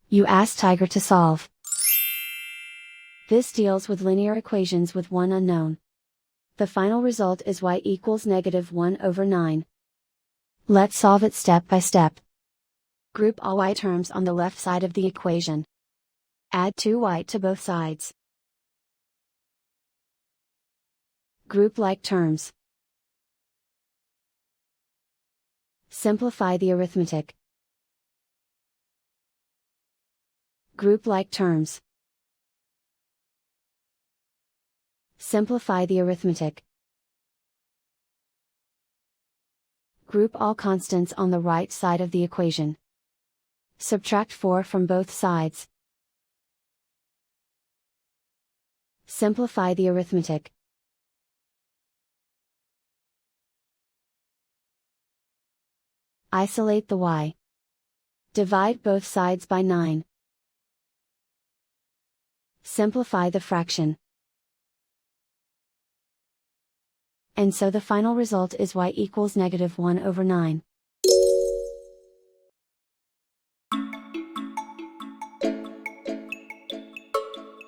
You ask Tiger to solve. This deals with linear equations with one unknown. The final result is y equals -1/9. Let's solve it step by step. Group all y terms on the left side of the equation. Add 2y to both sides. Group like terms. Simplify the arithmetic. Group like terms. Simplify the arithmetic. Group all constants on the right side of the equation. Subtract 4 from both sides. Simplify the arithmetic. Isolate the y. Divide both sides by 9. Simplify the fraction. And so the final result is y equals -1/9.